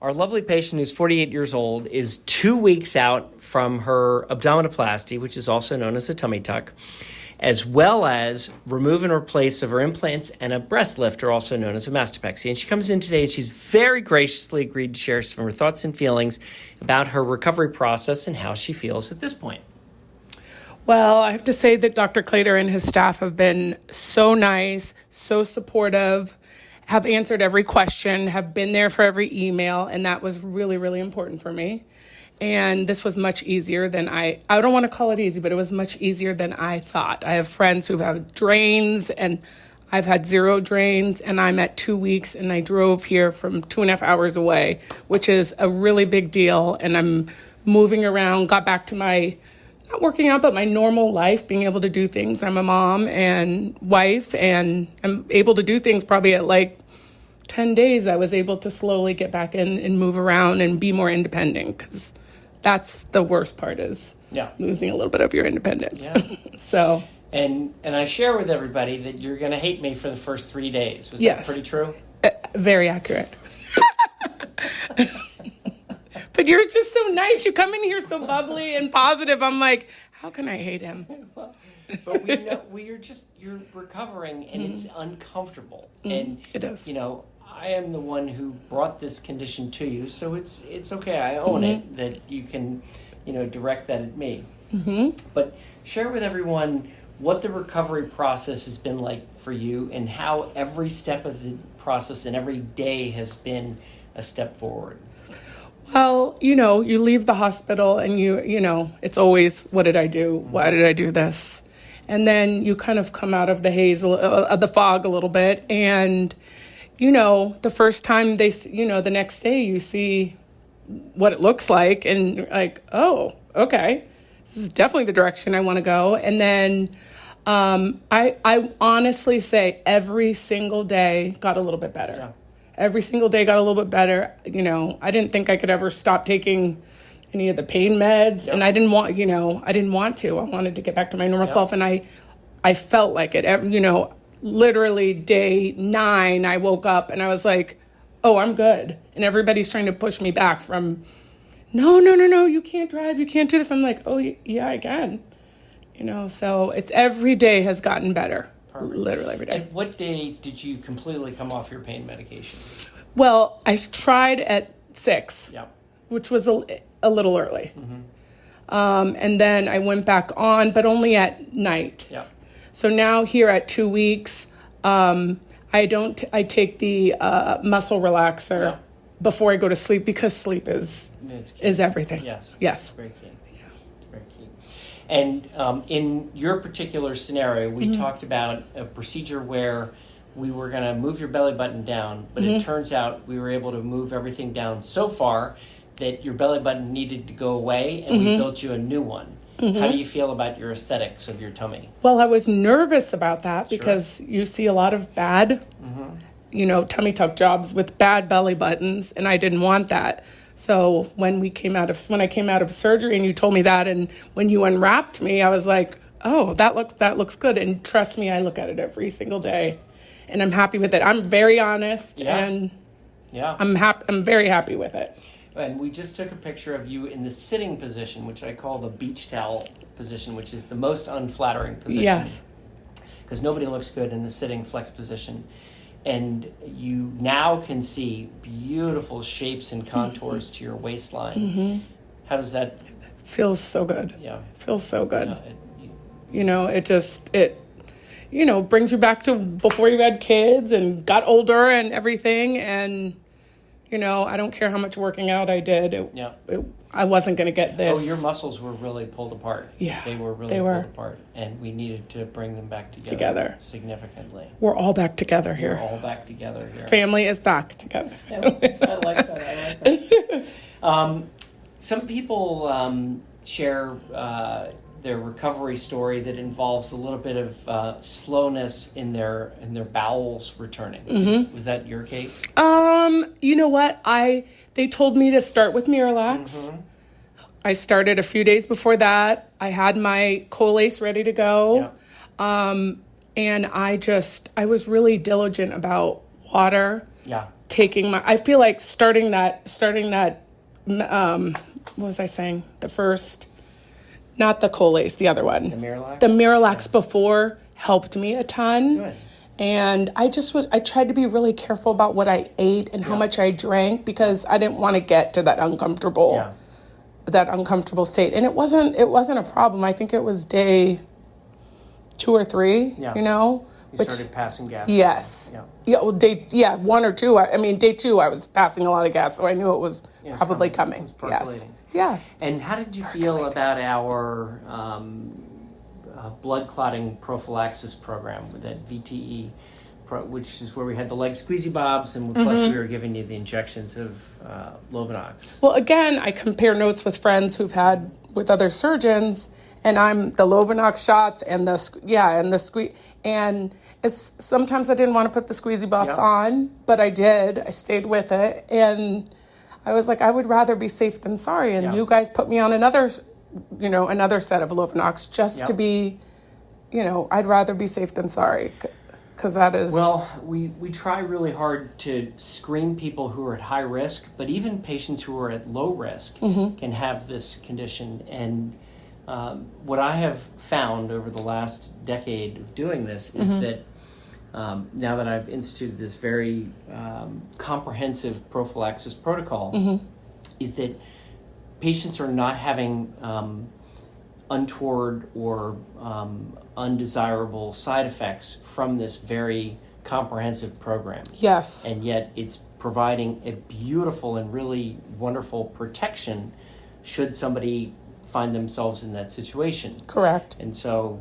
Our lovely patient who's 48 years old is 2 weeks out from her abdominoplasty, which is also known as a tummy tuck, as well as remove and replace of her implants and a breast lift, are also known as a mastopexy. And she comes in today and she's very graciously agreed to share some of her thoughts and feelings about her recovery process and how she feels at this point. Well, I have to say that Dr. Claytor and his staff have been so nice, so supportive, have answered every question, have been there for every email, and that was really, really important for me. And this was much easier than I don't want to call it easy, but it was much easier than I thought. I have friends who've had drains, and I've had 0 drains, and I'm at 2 weeks, and I drove here from 2.5 hours away, which is a really big deal. And I'm moving around, got back to my, not working out, but my normal life, being able to do things. I'm a mom and wife, and I'm able to do things probably at like 10 days. I was able to slowly get back in and move around and be more independent, because that's the worst part, is losing a little bit of your independence. Yeah. So. And I share with everybody that you're going to hate me for the first 3 days. Was Yes. that pretty true? Very accurate. But you're just so nice. You come in here so bubbly and positive. I'm like, how can I hate him? But we know you're recovering, and it's uncomfortable. And it is. I am the one who brought this condition to you, so it's okay. I own it, that you can, direct that at me. But share with everyone what the recovery process has been like for you, and how every step of the process and every day has been a step forward. Well, you leave the hospital and it's always, what did I do? Why did I do this? And then you kind of come out of the haze, the fog a little bit. And, the first time the next day you see what it looks like, and you're like, oh, okay, this is definitely the direction I want to go. And then I honestly say every single day got a little bit better. Yeah. Every single day got a little bit better. I didn't think I could ever stop taking any of the pain meds. Yep. And I didn't want to. I wanted to get back to my normal self. And I felt like it, literally day 9, I woke up and I was like, oh, I'm good. And everybody's trying to push me back from, no, you can't drive. You can't do this. I'm like, oh, yeah, I can. So it's every day has gotten better. Perfect. Literally every day. And what day did you completely come off your pain medication? Well, I tried at 6, which was a little early. And then I went back on, but only at night. So now here at 2 weeks, I take the muscle relaxer before I go to sleep, because sleep is everything. Yes. Very key. Very key. And in your particular scenario, we talked about a procedure where we were going to move your belly button down, but it turns out we were able to move everything down so far that your belly button needed to go away, and we built you a new one. How do you feel about your aesthetics of your tummy? Well, I was nervous about that, because you see a lot of bad, tummy tuck jobs with bad belly buttons, and I didn't want that. So when I came out of surgery and you told me that, and when you unwrapped me, I was like, oh, that looks good. And trust me, I look at it every single day, and I'm happy with it. I'm very honest, and I'm very happy with it. And we just took a picture of you in the sitting position, which I call the beach towel position, which is the most unflattering position. Yes. Because nobody looks good in the sitting flex position. And you now can see beautiful shapes and contours to your waistline. How does that... Feels so good. Yeah. Feels so good. It brings you back to before you had kids and got older and everything. And... I don't care how much working out I did. I wasn't going to get this. Oh, your muscles were really pulled apart. Yeah. They were really pulled apart. And we needed to bring them back together. Significantly. We're all back together here. We're all back together here. Family is back together. I like that. Some people share their recovery story that involves a little bit of slowness in their bowels returning. Was that your case? You know what? They told me to start with Miralax. I started a few days before that. I had my Colace ready to go. And I was really diligent about water, I feel like starting that, what was I saying? The first, not the Colace, the other one. The Miralax? The Miralax before helped me a ton. Good. And I tried to be really careful about what I ate and how much I drank because I didn't want to get to that uncomfortable state. And it wasn't a problem. I think it was day 2 or 3, You started passing gas. Yes. Yeah. Yeah, well, 1 or 2. Day 2, I was passing a lot of gas, so I knew it was probably coming. It was Yes. And how did you feel about our blood clotting prophylaxis program with that VTE, which is where we had the leg squeezy bobs, and plus we were giving you the injections of Lovenox? Well, again, I compare notes with friends who've had with other surgeons, and I'm the Lovenox shots and the squeeze. And sometimes I didn't want to put the squeezy bobs on, but I did. I stayed with it, and I was like, I would rather be safe than sorry. And you guys put me on another set of Lovenox just to be, I'd rather be safe than sorry. Because that is... Well, we try really hard to screen people who are at high risk, but even patients who are at low risk can have this condition. And what I have found over the last decade of doing this is that now that I've instituted this very comprehensive prophylaxis protocol, is that patients are not having untoward or undesirable side effects from this very comprehensive program. Yes. And yet it's providing a beautiful and really wonderful protection should somebody find themselves in that situation. Correct. And so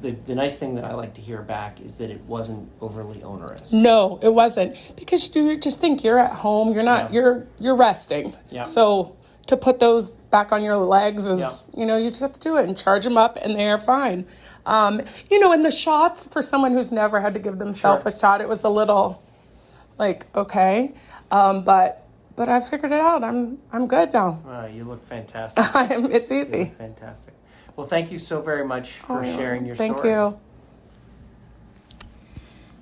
the nice thing that I like to hear back is that it wasn't overly onerous. No, it wasn't. Because you just think you're at home, you're not, you're resting. Yeah. So to put those back on your legs is, you just have to do it and charge them up and they're fine. And the shots, for someone who's never had to give themselves a shot, it was a little like, okay. But I figured it out. I'm good now. You look fantastic. It's easy. You look fantastic. Well, thank you so very much for sharing your Thank story. you.